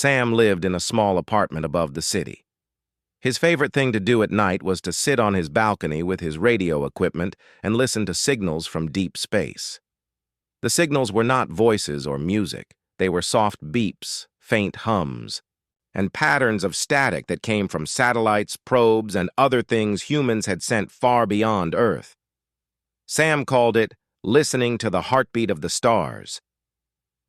Sam lived in a small apartment above the city. His favorite thing to do at night was to sit on his balcony with his radio equipment and listen to signals from deep space. The signals were not voices or music. They were soft beeps, faint hums, and patterns of static that came from satellites, probes, and other things humans had sent far beyond Earth. Sam called it listening to the heartbeat of the stars.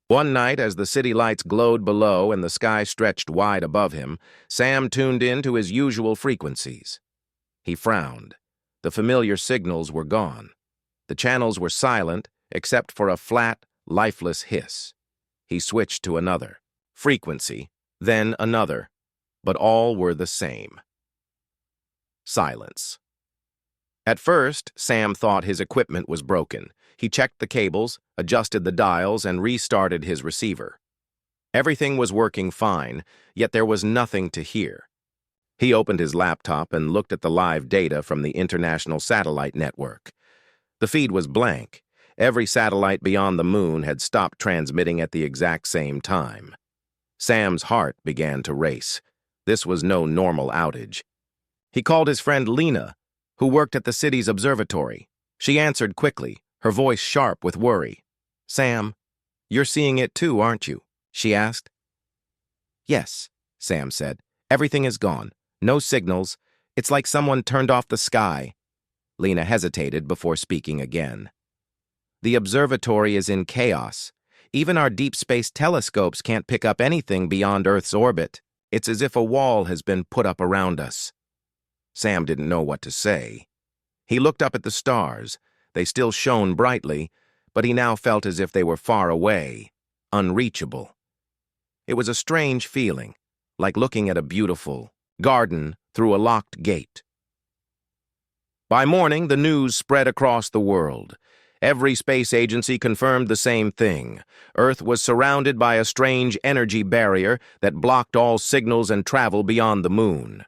One night, as the city lights glowed below and the sky stretched wide above him, Sam tuned in to his usual frequencies. He frowned. The familiar signals were gone. The channels were silent, except for a flat, lifeless hiss. He switched to another frequency, then another, but all were the same. Silence. At first, Sam thought his equipment was broken. He checked the cables, adjusted the dials, and restarted his receiver. Everything was working fine, yet there was nothing to hear. He opened his laptop and looked at the live data from the International Satellite Network. The feed was blank. Every satellite beyond the moon had stopped transmitting at the exact same time. Sam's heart began to race. This was no normal outage. He called his friend Lena, who worked at the city's observatory. She answered quickly, her voice sharp with worry. "Sam, you're seeing it too, aren't you?" she asked. "Yes," Sam said. "Everything is gone. No signals. It's like someone turned off the sky." Lena hesitated before speaking again. "The observatory is in chaos. Even our deep space telescopes can't pick up anything beyond Earth's orbit. It's as if a wall has been put up around us." Sam didn't know what to say. He looked up at the stars. They still shone brightly, but he now felt as if they were far away, unreachable. It was a strange feeling, like looking at a beautiful garden through a locked gate. By morning, the news spread across the world. Every space agency confirmed the same thing. Earth was surrounded by a strange energy barrier that blocked all signals and travel beyond the moon.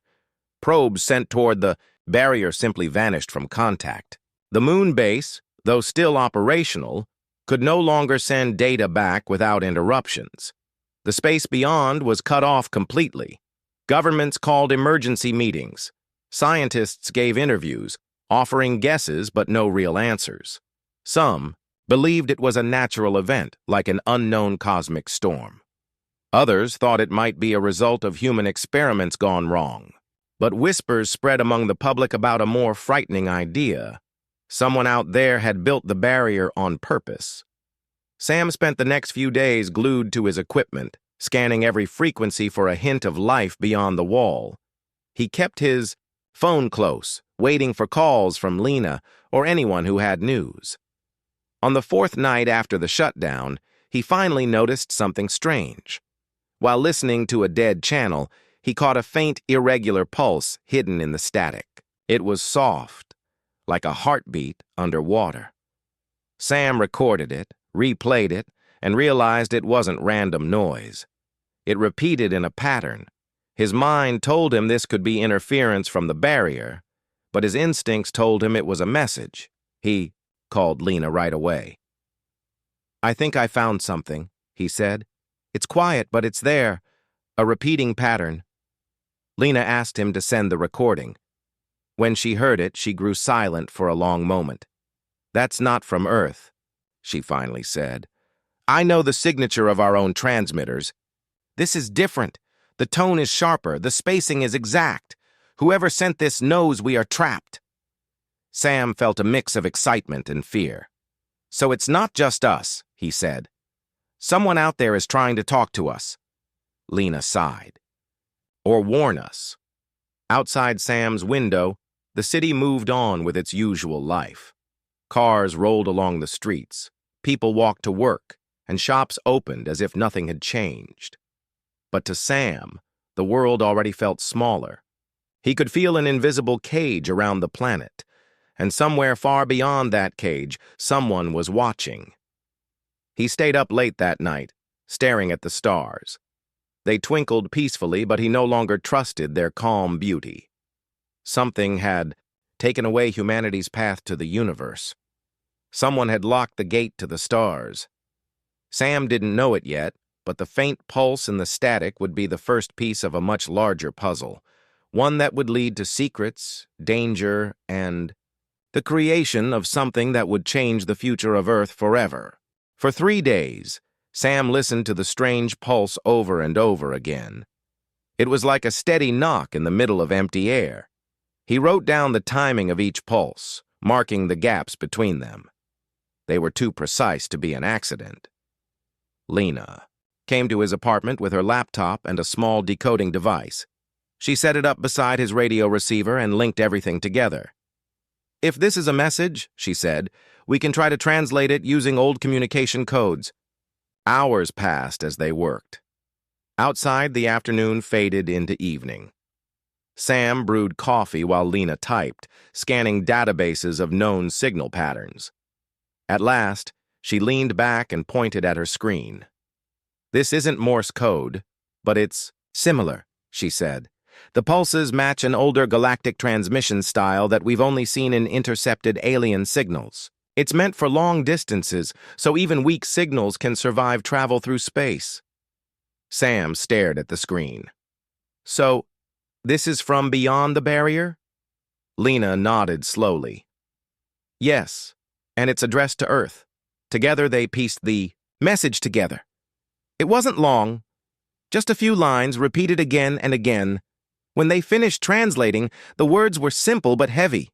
Probes sent toward the barrier simply vanished from contact. The moon base, though still operational, could no longer send data back without interruptions. The space beyond was cut off completely. Governments called emergency meetings. Scientists gave interviews, offering guesses but no real answers. Some believed it was a natural event, like an unknown cosmic storm. Others thought it might be a result of human experiments gone wrong. But whispers spread among the public about a more frightening idea. Someone out there had built the barrier on purpose. Sam spent the next few days glued to his equipment, scanning every frequency for a hint of life beyond the wall. He kept his phone close, waiting for calls from Lena or anyone who had news. On the fourth night after the shutdown, he finally noticed something strange. While listening to a dead channel, he caught a faint, irregular pulse hidden in the static. It was soft, like a heartbeat underwater. Sam recorded it, replayed it, and realized it wasn't random noise. It repeated in a pattern. His mind told him this could be interference from the barrier, but his instincts told him it was a message. He called Lena right away. "I think I found something," he said. "It's quiet, but it's there. A repeating pattern." Lena asked him to send the recording. When she heard it, she grew silent for a long moment. "That's not from Earth," she finally said. "I know the signature of our own transmitters. This is different. The tone is sharper. The spacing is exact. Whoever sent this knows we are trapped." Sam felt a mix of excitement and fear. "So it's not just us," he said. "Someone out there is trying to talk to us." Lena sighed. "Or warn us." Outside Sam's window, the city moved on with its usual life. Cars rolled along the streets, people walked to work, and shops opened as if nothing had changed. But to Sam, the world already felt smaller. He could feel an invisible cage around the planet, and somewhere far beyond that cage, someone was watching. He stayed up late that night, staring at the stars. They twinkled peacefully, but he no longer trusted their calm beauty. Something had taken away humanity's path to the universe. Someone had locked the gate to the stars. Sam didn't know it yet, but the faint pulse in the static would be the first piece of a much larger puzzle, one that would lead to secrets, danger, and the creation of something that would change the future of Earth forever. For 3 days, Sam listened to the strange pulse over and over again. It was like a steady knock in the middle of empty air. He wrote down the timing of each pulse, marking the gaps between them. They were too precise to be an accident. Lena came to his apartment with her laptop and a small decoding device. She set it up beside his radio receiver and linked everything together. "If this is a message," she said, "we can try to translate it using old communication codes." Hours passed as they worked. Outside, the afternoon faded into evening. Sam brewed coffee while Lena typed, scanning databases of known signal patterns. At last, she leaned back and pointed at her screen. "This isn't Morse code, but it's similar," she said. "The pulses match an older galactic transmission style that we've only seen in intercepted alien signals. It's meant for long distances, so even weak signals can survive travel through space." Sam stared at the screen. "So, this is from beyond the barrier?" Lena nodded slowly. "Yes, and it's addressed to Earth. Together they pieced the message together. It wasn't long, just a few lines repeated again and again. When they finished translating, the words were simple but heavy.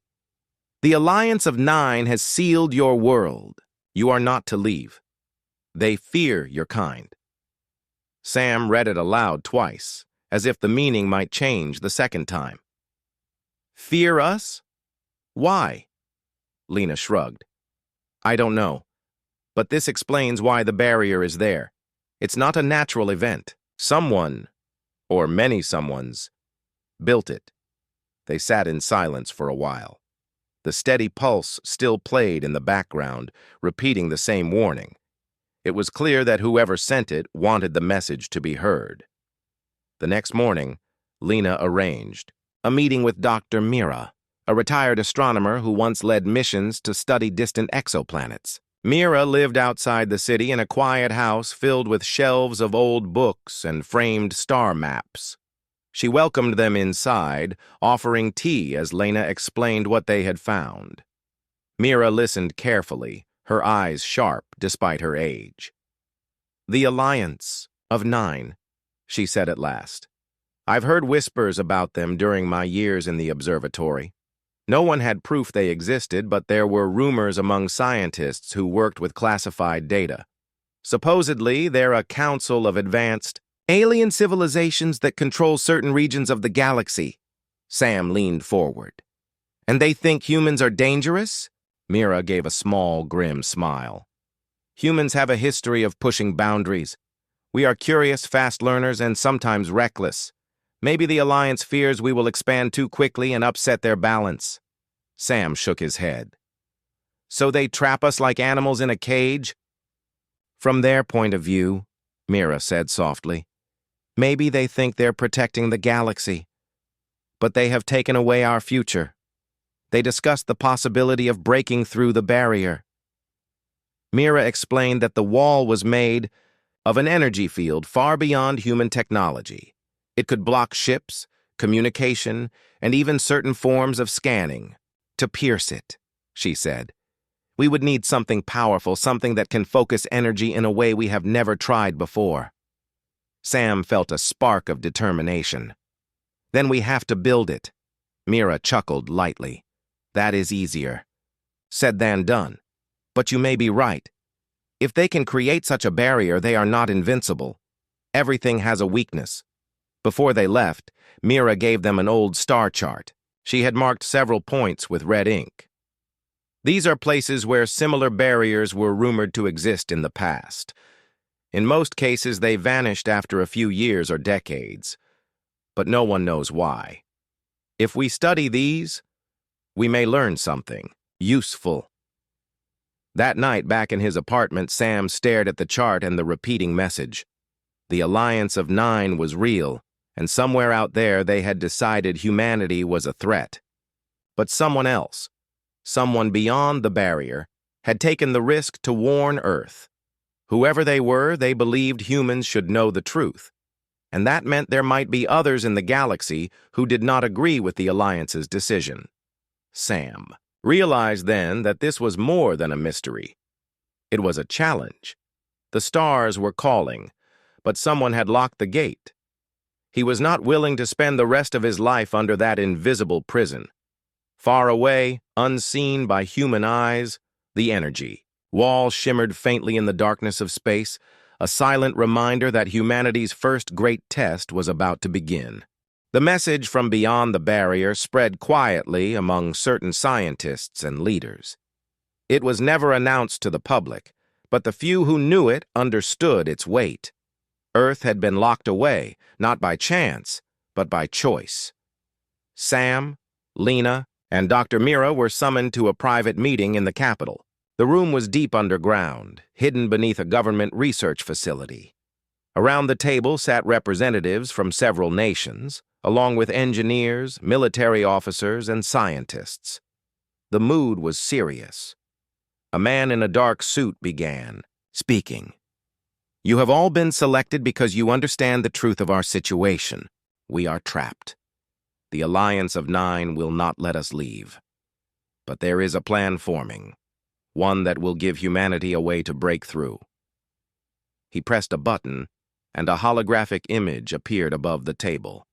'The Alliance of Nine has sealed your world. You are not to leave. They fear your kind.'" Sam read it aloud twice, as if the meaning might change the second time. "Fear us? Why?" Lena shrugged. "I don't know. But this explains why the barrier is there. It's not a natural event. Someone, or many someones, built it." They sat in silence for a while. The steady pulse still played in the background, repeating the same warning. It was clear that whoever sent it wanted the message to be heard. The next morning, Lena arranged a meeting with Dr. Mira, a retired astronomer who once led missions to study distant exoplanets. Mira lived outside the city in a quiet house filled with shelves of old books and framed star maps. She welcomed them inside, offering tea as Lena explained what they had found. Mira listened carefully, her eyes sharp despite her age. "The Alliance of Nine," she said at last. "I've heard whispers about them during my years in the observatory. No one had proof they existed, but there were rumors among scientists who worked with classified data. Supposedly, they're a council of advanced alien civilizations that control certain regions of the galaxy." Sam leaned forward. "And they think humans are dangerous?" Mira gave a small, grim smile. "Humans have a history of pushing boundaries. We are curious, fast learners, and sometimes reckless. Maybe the Alliance fears we will expand too quickly and upset their balance." Sam shook his head. "So they trap us like animals in a cage?" "From their point of view," Mira said softly, "maybe they think they're protecting the galaxy. But they have taken away our future. They discussed the possibility of breaking through the barrier." Mira explained that the wall was made of an energy field far beyond human technology. It could block ships, communication, and even certain forms of scanning. "To pierce it," she said, "we would need something powerful, something that can focus energy in a way we have never tried before." Sam felt a spark of determination. "Then we have to build it." Mira chuckled lightly. "That is easier said than done. But you may be right. If they can create such a barrier, they are not invincible. Everything has a weakness." Before they left, Mira gave them an old star chart. She had marked several points with red ink. "These are places where similar barriers were rumored to exist in the past. In most cases, they vanished after a few years or decades, but no one knows why. If we study these, we may learn something useful." That night, back in his apartment, Sam stared at the chart and the repeating message. The Alliance of Nine was real, and somewhere out there they had decided humanity was a threat. But someone else, someone beyond the barrier, had taken the risk to warn Earth. Whoever they were, they believed humans should know the truth, and that meant there might be others in the galaxy who did not agree with the Alliance's decision. Sam realized then that this was more than a mystery. It was a challenge. The stars were calling, but someone had locked the gate. He was not willing to spend the rest of his life under that invisible prison. Far away, unseen by human eyes, the energy wall shimmered faintly in the darkness of space, a silent reminder that humanity's first great test was about to begin. The message from beyond the barrier spread quietly among certain scientists and leaders. It was never announced to the public, but the few who knew it understood its weight. Earth had been locked away, not by chance, but by choice. Sam, Lena, and Dr. Mira were summoned to a private meeting in the capital. The room was deep underground, hidden beneath a government research facility. Around the table sat representatives from several nations, along with engineers, military officers, and scientists. The mood was serious. A man in a dark suit began, speaking. "You have all been selected because you understand the truth of our situation. We are trapped. The Alliance of Nine will not let us leave. But there is a plan forming, one that will give humanity a way to break through." He pressed a button, and a holographic image appeared above the table.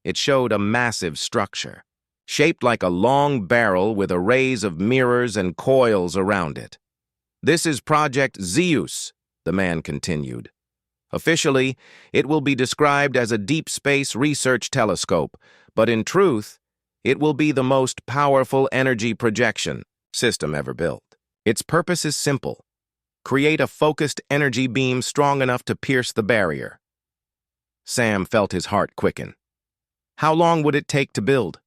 It showed a massive structure, shaped like a long barrel with arrays of mirrors and coils around it. "This is Project ZEUS," the man continued. "Officially, it will be described as a deep space research telescope, but in truth, it will be the most powerful energy projection system ever built. Its purpose is simple: create a focused energy beam strong enough to pierce the barrier." Sam felt his heart quicken. "How long would it take to build?"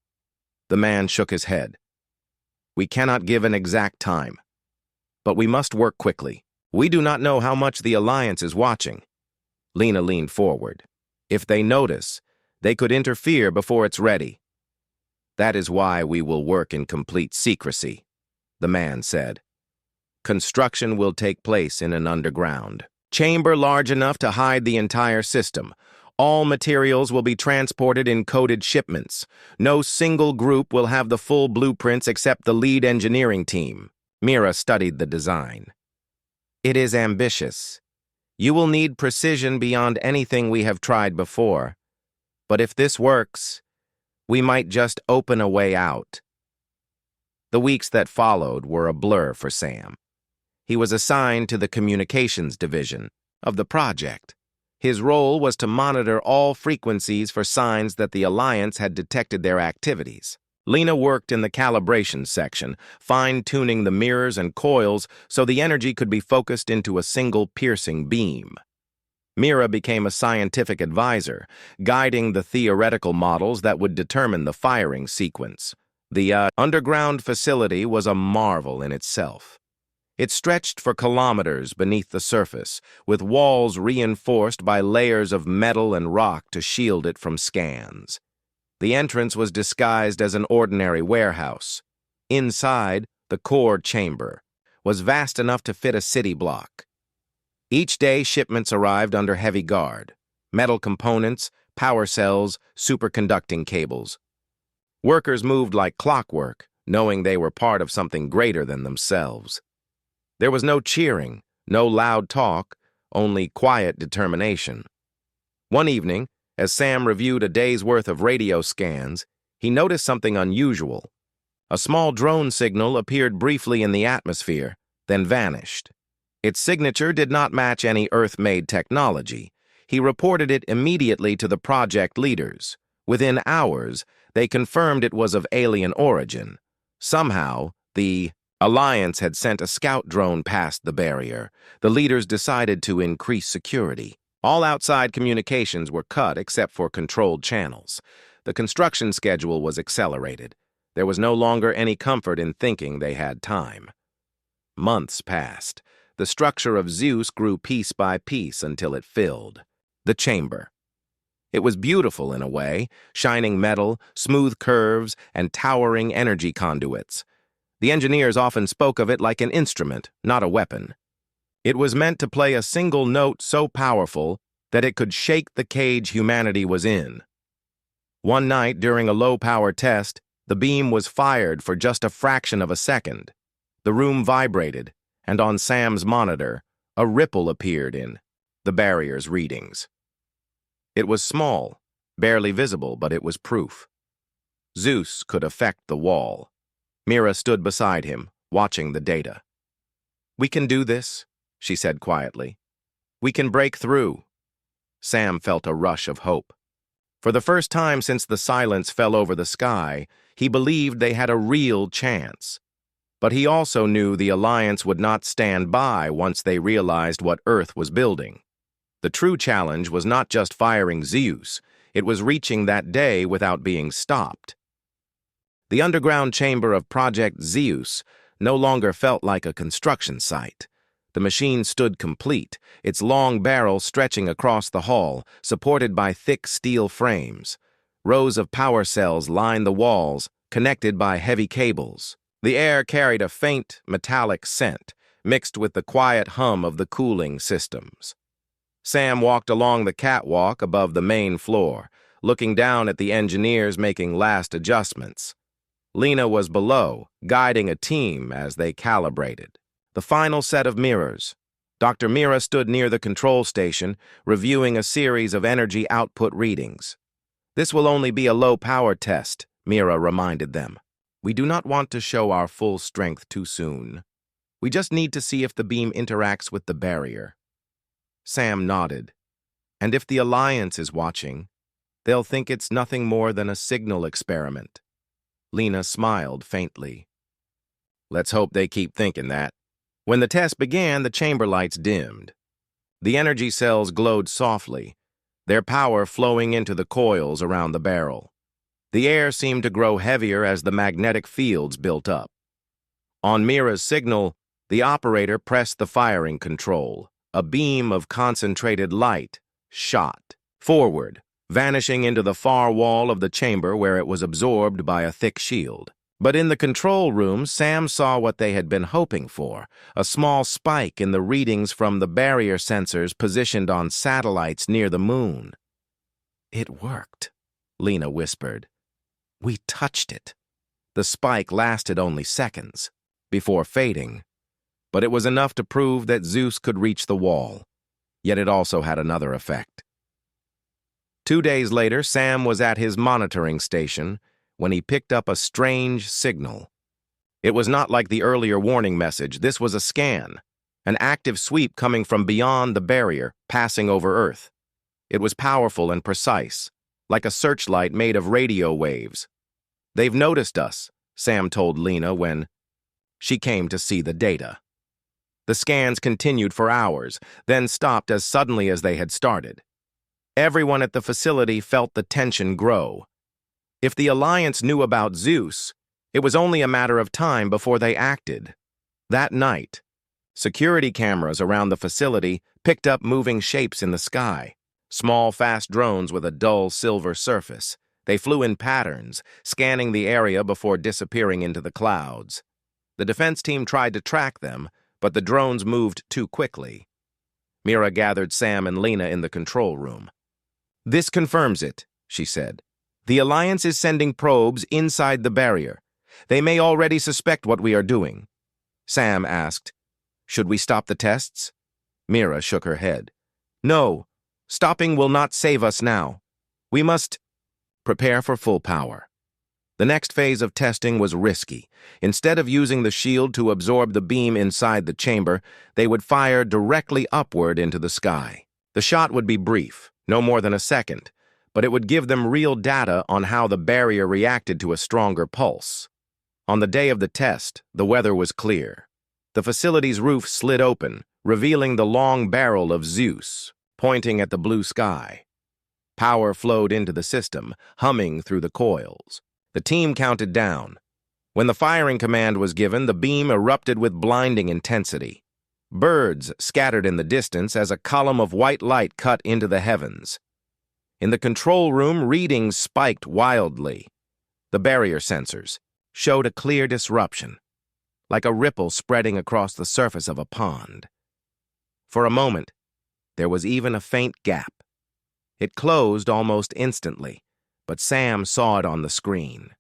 The man shook his head. "We cannot give an exact time, but we must work quickly. We do not know how much the Alliance is watching." Lena leaned forward. "If they notice, they could interfere before it's ready." "That is why we will work in complete secrecy," the man said. "Construction will take place in an underground chamber large enough to hide the entire system. All materials will be transported in coded shipments. No single group will have the full blueprints except the lead engineering team." Mira studied the design. "It is ambitious. You will need precision beyond anything we have tried before. But if this works, we might just open a way out." The weeks that followed were a blur for Sam. He was assigned to the communications division of the project. His role was to monitor all frequencies for signs that the Alliance had detected their activities. Lena worked in the calibration section, fine-tuning the mirrors and coils so the energy could be focused into a single piercing beam. Mira became a scientific advisor, guiding the theoretical models that would determine the firing sequence. The underground facility was a marvel in itself. It stretched for kilometers beneath the surface, with walls reinforced by layers of metal and rock to shield it from scans. The entrance was disguised as an ordinary warehouse. Inside, the core chamber was vast enough to fit a city block. Each day, shipments arrived under heavy guard: metal components, power cells, superconducting cables. Workers moved like clockwork, knowing they were part of something greater than themselves. There was no cheering, no loud talk, only quiet determination. One evening, as Sam reviewed a day's worth of radio scans, he noticed something unusual. A small drone signal appeared briefly in the atmosphere, then vanished. Its signature did not match any Earth-made technology. He reported it immediately to the project leaders. Within hours, they confirmed it was of alien origin. Somehow, the Alliance had sent a scout drone past the barrier. The leaders decided to increase security. All outside communications were cut except for controlled channels. The construction schedule was accelerated. There was no longer any comfort in thinking they had time. Months passed. The structure of ZEUS grew piece by piece until it filled the chamber. It was beautiful in a way, shining metal, smooth curves, and towering energy conduits. The engineers often spoke of it like an instrument, not a weapon. It was meant to play a single note so powerful that it could shake the cage humanity was in. One night, during a low-power test, the beam was fired for just a fraction of a second. The room vibrated, and on Sam's monitor, a ripple appeared in the barrier's readings. It was small, barely visible, but it was proof. ZEUS could affect the wall. Mira stood beside him, watching the data. "We can do this," she said quietly. "We can break through." Sam felt a rush of hope. For the first time since the silence fell over the sky, he believed they had a real chance. But he also knew the Alliance would not stand by once they realized what Earth was building. The true challenge was not just firing ZEUS, it was reaching that day without being stopped. The underground chamber of Project ZEUS no longer felt like a construction site. The machine stood complete, its long barrel stretching across the hall, supported by thick steel frames. Rows of power cells lined the walls, connected by heavy cables. The air carried a faint, metallic scent, mixed with the quiet hum of the cooling systems. Sam walked along the catwalk above the main floor, looking down at the engineers making last adjustments. Lena was below, guiding a team as they calibrated. The final set of mirrors. Dr. Mira stood near the control station, reviewing a series of energy output readings. "This will only be a low-power test," Mira reminded them. "We do not want to show our full strength too soon. We just need to see if the beam interacts with the barrier." Sam nodded. "And if the Alliance is watching, they'll think it's nothing more than a signal experiment." Lena smiled faintly. "Let's hope they keep thinking that." When the test began, the chamber lights dimmed. The energy cells glowed softly, their power flowing into the coils around the barrel. The air seemed to grow heavier as the magnetic fields built up. On Mira's signal, the operator pressed the firing control. A beam of concentrated light shot forward, vanishing into the far wall of the chamber where it was absorbed by a thick shield. But in the control room, Sam saw what they had been hoping for, a small spike in the readings from the barrier sensors positioned on satellites near the moon. "It worked," Lena whispered. "We touched it." The spike lasted only seconds, before fading, but it was enough to prove that ZEUS could reach the wall. Yet it also had another effect. 2 days later, Sam was at his monitoring station when he picked up a strange signal. It was not like the earlier warning message. This was a scan, an active sweep coming from beyond the barrier, passing over Earth. It was powerful and precise, like a searchlight made of radio waves. "They've noticed us," Sam told Lena when she came to see the data. The scans continued for hours, then stopped as suddenly as they had started. Everyone at the facility felt the tension grow. If the Alliance knew about ZEUS, it was only a matter of time before they acted. That night, security cameras around the facility picked up moving shapes in the sky. Small, fast drones with a dull silver surface. They flew in patterns, scanning the area before disappearing into the clouds. The defense team tried to track them, but the drones moved too quickly. Mira gathered Sam and Lena in the control room. "This confirms it," she said. "The Alliance is sending probes inside the barrier. They may already suspect what we are doing." Sam asked, "Should we stop the tests?" Mira shook her head. "No, stopping will not save us now. We must prepare for full power." The next phase of testing was risky. Instead of using the shield to absorb the beam inside the chamber, they would fire directly upward into the sky. The shot would be brief, no more than a second, but it would give them real data on how the barrier reacted to a stronger pulse. On the day of the test, the weather was clear. The facility's roof slid open, revealing the long barrel of ZEUS, pointing at the blue sky. Power flowed into the system, humming through the coils. The team counted down. When the firing command was given, the beam erupted with blinding intensity. Birds scattered in the distance as a column of white light cut into the heavens. In the control room, readings spiked wildly. The barrier sensors showed a clear disruption, like a ripple spreading across the surface of a pond. For a moment, there was even a faint gap. It closed almost instantly, but Sam saw it on the screen.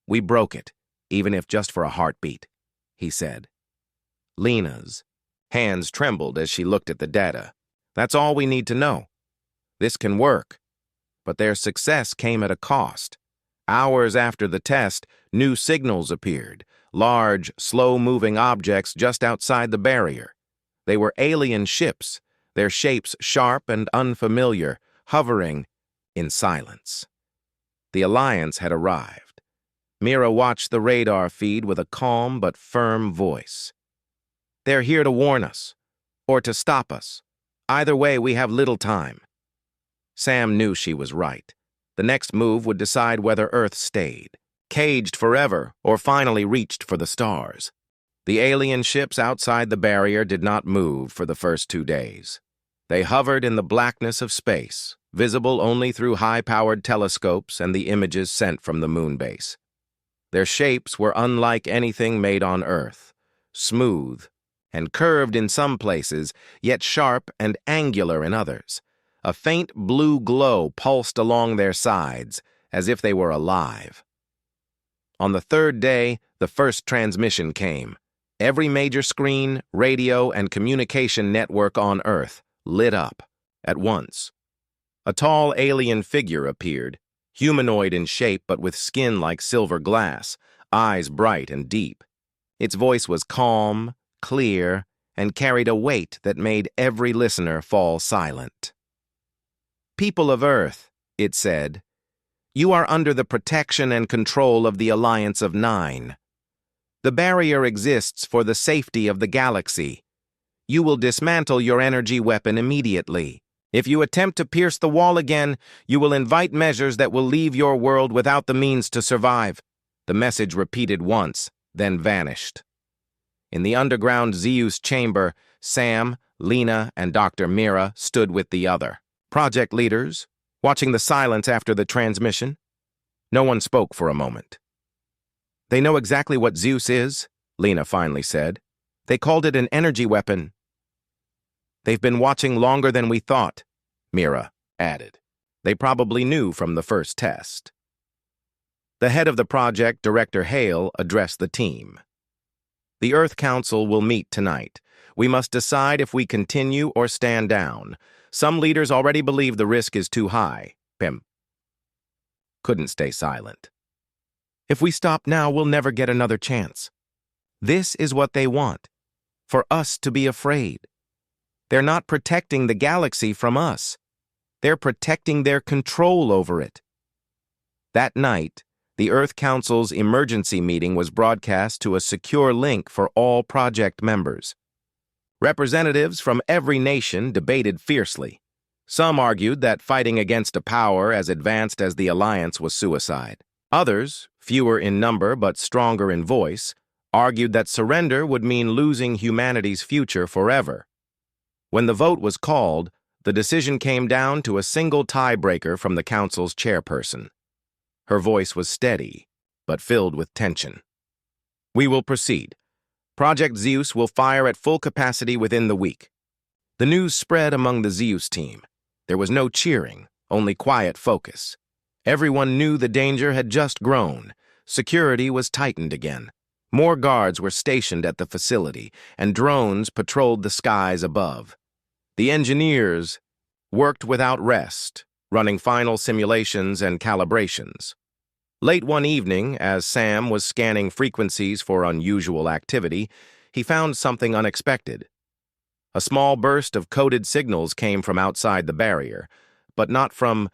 "We broke it, even if just for a heartbeat," he said. Lena's hands trembled as she looked at the data. "That's all we need to know. This can work." But their success came at a cost. Hours after the test, new signals appeared, large, slow-moving objects just outside the barrier. They were alien ships, their shapes sharp and unfamiliar, hovering in silence. The Alliance had arrived. Mira watched the radar feed with a calm but firm voice. "They're here to warn us, or to stop us. Either way, we have little time." Sam knew she was right. The next move would decide whether Earth stayed, caged forever, or finally reached for the stars. The alien ships outside the barrier did not move for the first 2 days. They hovered in the blackness of space, visible only through high-powered telescopes and the images sent from the moon base. Their shapes were unlike anything made on Earth, smooth and curved in some places, yet sharp and angular in others. A faint blue glow pulsed along their sides, as if they were alive. On the 3rd day, the first transmission came. Every major screen, radio, and communication network on Earth lit up at once. A tall alien figure appeared, humanoid in shape but with skin like silver glass, eyes bright and deep. Its voice was calm, clear, and carried a weight that made every listener fall silent. "People of Earth," it said, "you are under the protection and control of the Alliance of 9. The barrier exists for the safety of the galaxy. You will dismantle your energy weapon immediately. If you attempt to pierce the wall again, you will invite measures that will leave your world without the means to survive." The message repeated once, then vanished. In the underground ZEUS chamber, Sam, Lena, and Dr. Mira stood with the other project leaders, watching the silence after the transmission. No one spoke for a moment. "They know exactly what ZEUS is," Lena finally said. "They called it an energy weapon." "They've been watching longer than we thought," Mira added. "They probably knew from the first test." The head of the project, Director Hale, addressed the team. "The Earth Council will meet tonight. We must decide if we continue or stand down. Some leaders already believe the risk is too high." Pym couldn't stay silent. "If we stop now, we'll never get another chance. This is what they want, for us to be afraid. They're not protecting the galaxy from us. They're protecting their control over it." That night, the Earth Council's emergency meeting was broadcast to a secure link for all project members. Representatives from every nation debated fiercely. Some argued that fighting against a power as advanced as the Alliance was suicide. Others, fewer in number but stronger in voice, argued that surrender would mean losing humanity's future forever. When the vote was called, the decision came down to a single tiebreaker from the Council's chairperson. Her voice was steady, but filled with tension. "We will proceed. Project ZEUS will fire at full capacity within the week." The news spread among the ZEUS team. There was no cheering, only quiet focus. Everyone knew the danger had just grown. Security was tightened again. More guards were stationed at the facility, and drones patrolled the skies above. The engineers worked without rest, running final simulations and calibrations. Late one evening, as Sam was scanning frequencies for unusual activity, he found something unexpected. A small burst of coded signals came from outside the barrier, but not from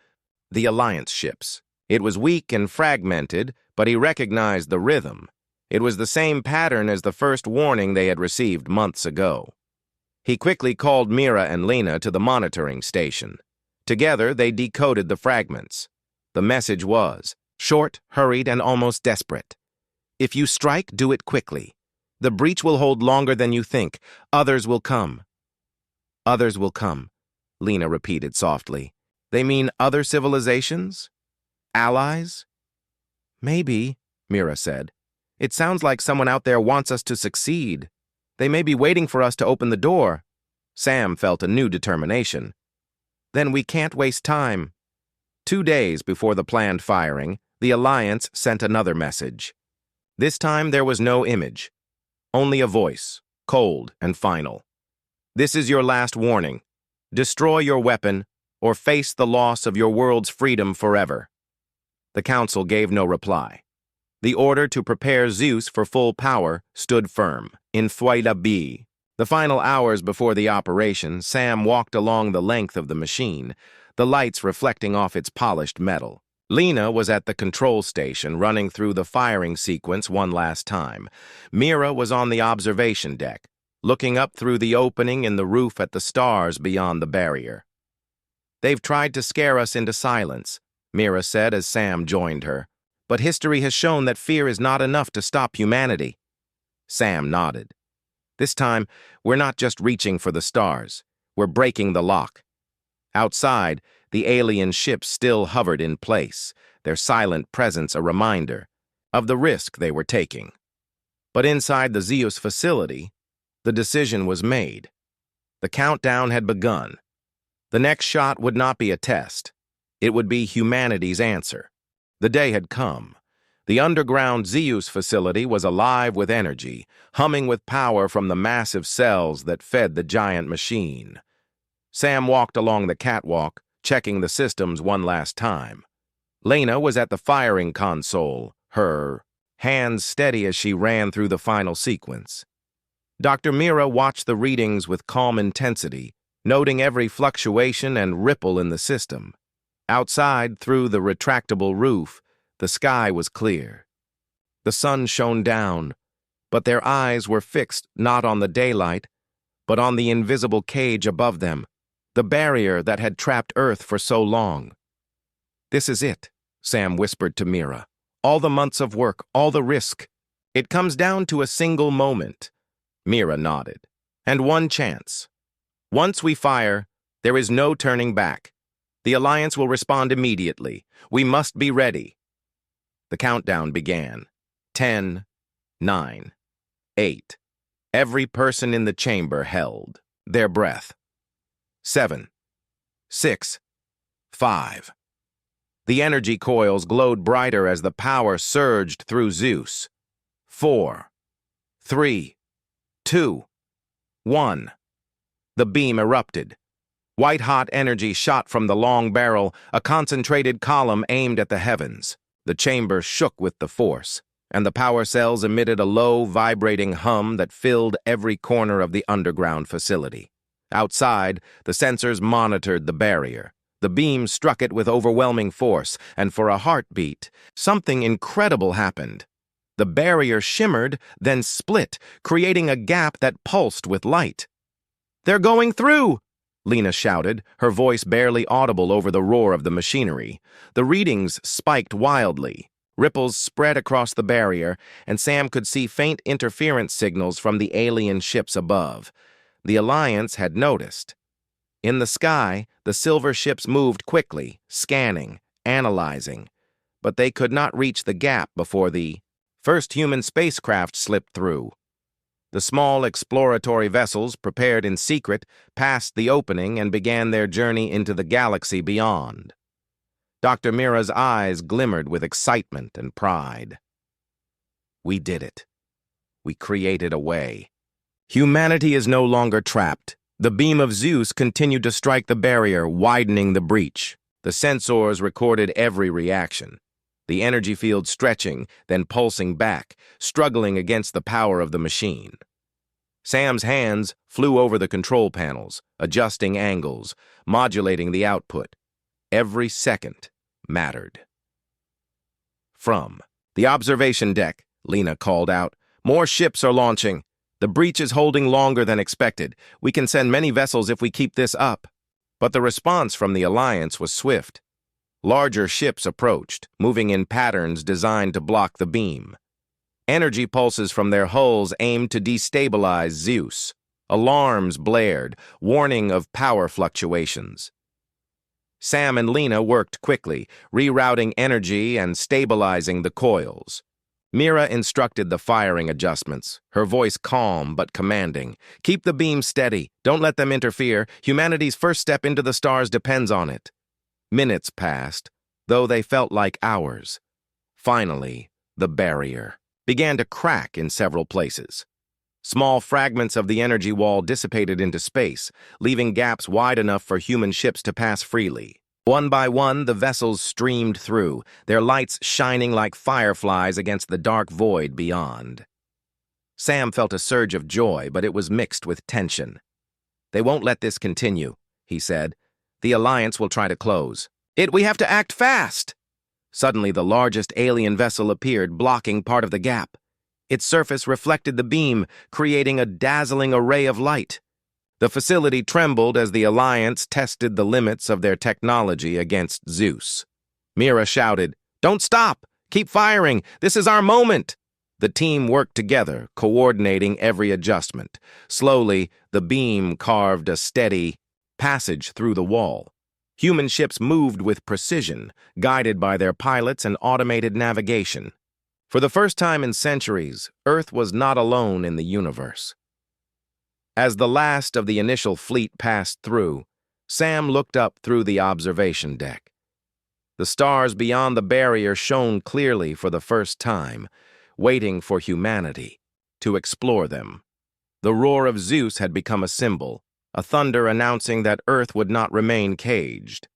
the Alliance ships. It was weak and fragmented, but he recognized the rhythm. It was the same pattern as the first warning they had received months ago. He quickly called Mira and Lena to the monitoring station. Together, they decoded the fragments. The message was short, hurried, and almost desperate. "If you strike, do it quickly. The breach will hold longer than you think. Others will come." "Others will come," Lena repeated softly. "They mean other civilizations? Allies?" "Maybe," Mira said. "It sounds like someone out there wants us to succeed. They may be waiting for us to open the door." Sam felt a new determination. Then we can't waste time. 2 days before the planned firing, the Alliance sent another message. This time there was no image, only a voice, cold and final. This is your last warning. Destroy your weapon or face the loss of your world's freedom forever. The Council gave no reply. The order to prepare ZEUS for full power stood firm. In Fuela B. The final hours before the operation, Sam walked along the length of the machine, the lights reflecting off its polished metal. Lena was at the control station, running through the firing sequence one last time. Mira was on the observation deck, looking up through the opening in the roof at the stars beyond the barrier. "They've tried to scare us into silence," Mira said as Sam joined her. "But history has shown that fear is not enough to stop humanity." Sam nodded. "This time, we're not just reaching for the stars. We're breaking the lock." Outside, the alien ships still hovered in place, their silent presence a reminder of the risk they were taking. But inside the ZEUS facility, the decision was made. The countdown had begun. The next shot would not be a test. It would be humanity's answer. The day had come. The underground ZEUS facility was alive with energy, humming with power from the massive cells that fed the giant machine. Sam walked along the catwalk, checking the systems one last time. Lena was at the firing console, her hands steady as she ran through the final sequence. Dr. Mira watched the readings with calm intensity, noting every fluctuation and ripple in the system. Outside, through the retractable roof, the sky was clear. The sun shone down, but their eyes were fixed not on the daylight, but on the invisible cage above them, the barrier that had trapped Earth for so long. "This is it," Sam whispered to Mira. "All the months of work, all the risk. It comes down to a single moment." Mira nodded. "And one chance. Once we fire, there is no turning back. The Alliance will respond immediately. We must be ready." The countdown began. 10, 9, 8. Every person in the chamber held their breath. 7, 6, 5. The energy coils glowed brighter as the power surged through ZEUS. 4, 3, 2, 1. The beam erupted. White-hot energy shot from the long barrel, a concentrated column aimed at the heavens. The chamber shook with the force, and the power cells emitted a low, vibrating hum that filled every corner of the underground facility. Outside, the sensors monitored the barrier. The beam struck it with overwhelming force, and for a heartbeat, something incredible happened. The barrier shimmered, then split, creating a gap that pulsed with light. "They're going through!" Lena shouted, her voice barely audible over the roar of the machinery. The readings spiked wildly. Ripples spread across the barrier, and Sam could see faint interference signals from the alien ships above. The Alliance had noticed. In the sky, the silver ships moved quickly, scanning, analyzing, but they could not reach the gap before the first human spacecraft slipped through. The small exploratory vessels, prepared in secret, passed the opening and began their journey into the galaxy beyond. Dr. Mira's eyes glimmered with excitement and pride. "We did it. We created a way. Humanity is no longer trapped." The beam of ZEUS continued to strike the barrier, widening the breach. The sensors recorded every reaction. The energy field stretching, then pulsing back, struggling against the power of the machine. Sam's hands flew over the control panels, adjusting angles, modulating the output. Every second mattered. From the observation deck, Lena called out, "More ships are launching. The breach is holding longer than expected. We can send many vessels if we keep this up." But the response from the Alliance was swift. Larger ships approached, moving in patterns designed to block the beam. Energy pulses from their hulls aimed to destabilize ZEUS. Alarms blared, warning of power fluctuations. Sam and Lena worked quickly, rerouting energy and stabilizing the coils. Mira instructed the firing adjustments, her voice calm but commanding. Keep the beam steady. Don't let them interfere. Humanity's first step into the stars depends on it. Minutes passed, though they felt like hours. Finally, the barrier began to crack in several places. Small fragments of the energy wall dissipated into space, leaving gaps wide enough for human ships to pass freely. One by one, the vessels streamed through, their lights shining like fireflies against the dark void beyond. Sam felt a surge of joy, but it was mixed with tension. "They won't let this continue," he said. "The Alliance will try to close. We have to act fast!" Suddenly, the largest alien vessel appeared, blocking part of the gap. Its surface reflected the beam, creating a dazzling array of light. The facility trembled as the Alliance tested the limits of their technology against ZEUS. Mira shouted, "Don't stop! Keep firing! This is our moment!" The team worked together, coordinating every adjustment. Slowly, the beam carved a steady passage through the wall. Human ships moved with precision, guided by their pilots and automated navigation. For the first time in centuries, Earth was not alone in the universe. As the last of the initial fleet passed through, Sam looked up through the observation deck. The stars beyond the barrier shone clearly for the first time, waiting for humanity to explore them. The roar of ZEUS had become a symbol, a thunder announcing that Earth would not remain caged.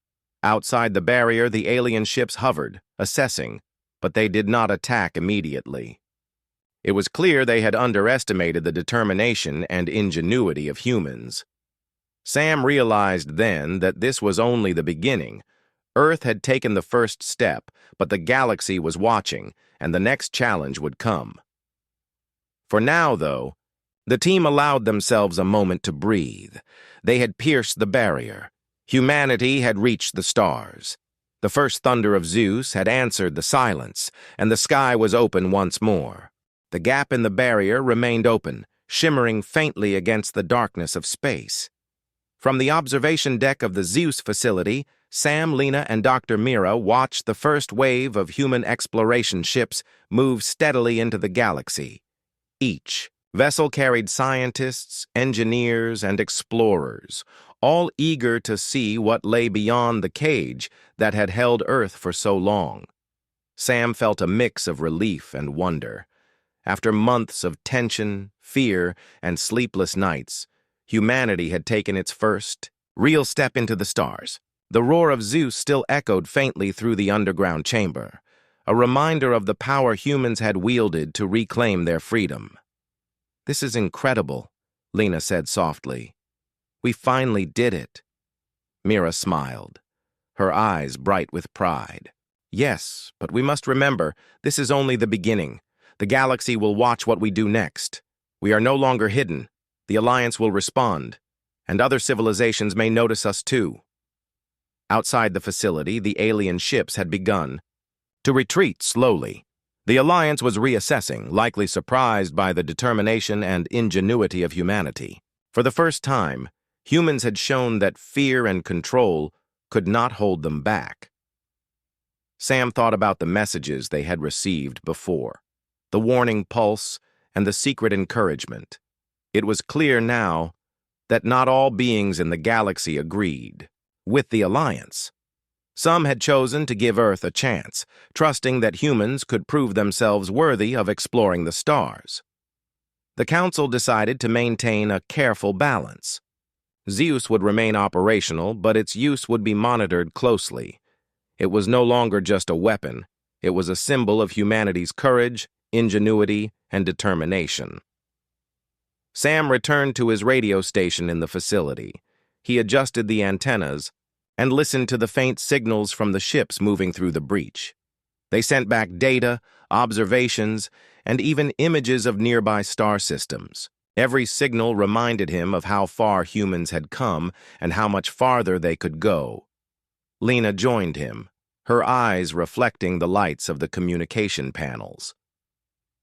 Outside the barrier, the alien ships hovered, assessing, but they did not attack immediately. It was clear they had underestimated the determination and ingenuity of humans. Sam realized then that this was only the beginning. Earth had taken the first step, but the galaxy was watching, and the next challenge would come. For now, though, the team allowed themselves a moment to breathe. They had pierced the barrier. Humanity had reached the stars. The first thunder of ZEUS had answered the silence, and the sky was open once more. The gap in the barrier remained open, shimmering faintly against the darkness of space. From the observation deck of the ZEUS facility, Sam, Lena, and Dr. Mira watched the first wave of human exploration ships move steadily into the galaxy. Each vessel carried scientists, engineers, and explorers, all eager to see what lay beyond the cage that had held Earth for so long. Sam felt a mix of relief and wonder. After months of tension, fear, and sleepless nights, humanity had taken its first, real step into the stars. The roar of ZEUS still echoed faintly through the underground chamber, a reminder of the power humans had wielded to reclaim their freedom. "This is incredible," Lena said softly. "We finally did it." Mira smiled, her eyes bright with pride. "Yes, but we must remember, this is only the beginning. The galaxy will watch what we do next. We are no longer hidden. The Alliance will respond, and other civilizations may notice us too." Outside the facility, the alien ships had begun to retreat slowly. The Alliance was reassessing, likely surprised by the determination and ingenuity of humanity. For the first time, humans had shown that fear and control could not hold them back. Sam thought about the messages they had received before. The warning pulse, and the secret encouragement. It was clear now that not all beings in the galaxy agreed with the Alliance. Some had chosen to give Earth a chance, trusting that humans could prove themselves worthy of exploring the stars. The Council decided to maintain a careful balance. ZEUS would remain operational, but its use would be monitored closely. It was no longer just a weapon. It was a symbol of humanity's courage, ingenuity, and determination. Sam returned to his radio station in the facility. He adjusted the antennas and listened to the faint signals from the ships moving through the breach. They sent back data, observations, and even images of nearby star systems. Every signal reminded him of how far humans had come and how much farther they could go. Lena joined him, her eyes reflecting the lights of the communication panels.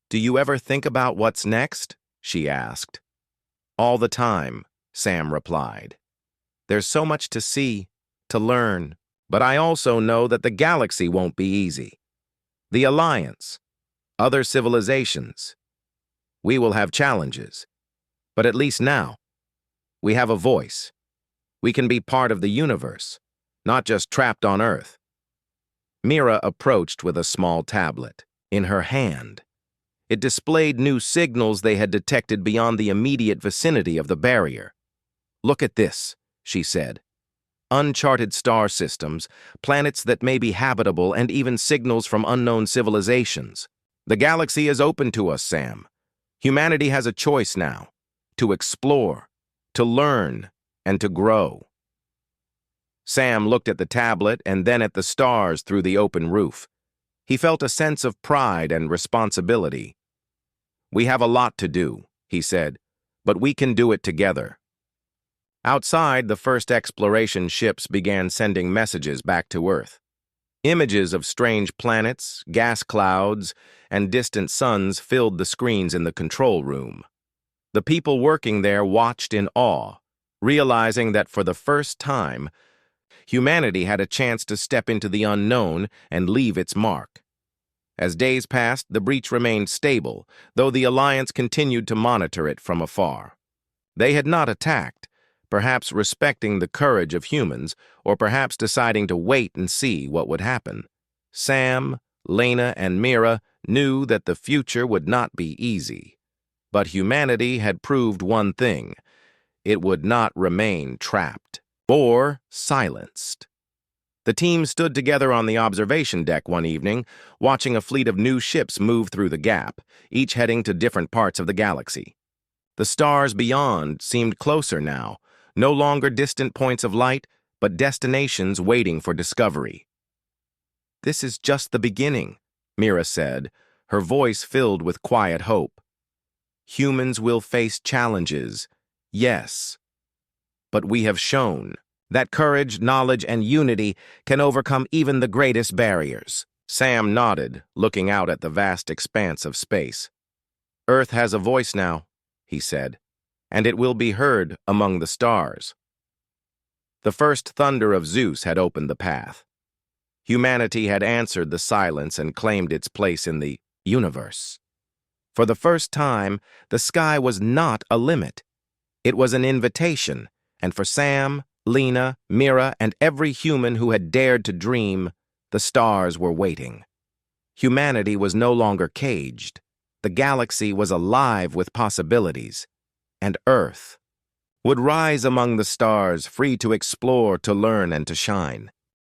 "Do you ever think about what's next?" she asked. "All the time," Sam replied. "There's so much to see, to learn, but I also know that the galaxy won't be easy. The Alliance, other civilizations. We will have challenges. But at least now, we have a voice. We can be part of the universe, not just trapped on Earth. Mira approached with a small tablet in her hand. It displayed new signals they had detected beyond the immediate vicinity of the barrier. "Look at this," she said. "Uncharted star systems, planets that may be habitable, and even signals from unknown civilizations. The galaxy is open to us, Sam. Humanity has a choice now, to explore, to learn, and to grow." Sam looked at the tablet and then at the stars through the open roof. He felt a sense of pride and responsibility. "We have a lot to do," he said, "but we can do it together." Outside, the first exploration ships began sending messages back to Earth. Images of strange planets, gas clouds, and distant suns filled the screens in the control room. The people working there watched in awe, realizing that for the first time, humanity had a chance to step into the unknown and leave its mark. As days passed, the breach remained stable, though the Alliance continued to monitor it from afar. They had not attacked, perhaps respecting the courage of humans, or perhaps deciding to wait and see what would happen. Sam, Lena, and Mira knew that the future would not be easy. But humanity had proved one thing: it would not remain trapped or silenced. The team stood together on the observation deck one evening, watching a fleet of new ships move through the gap, each heading to different parts of the galaxy. The stars beyond seemed closer now, no longer distant points of light, but destinations waiting for discovery. "This is just the beginning," Mira said, her voice filled with quiet hope. "Humans will face challenges, yes. But we have shown that courage, knowledge, and unity can overcome even the greatest barriers." Sam nodded, looking out at the vast expanse of space. "Earth has a voice now," he said, "and it will be heard among the stars." The first thunder of ZEUS had opened the path. Humanity had answered the silence and claimed its place in the universe. For the first time, the sky was not a limit. It was an invitation, and for Sam, Lena, Mira, and every human who had dared to dream, the stars were waiting. Humanity was no longer caged. The galaxy was alive with possibilities, and Earth would rise among the stars, free to explore, to learn, and to shine.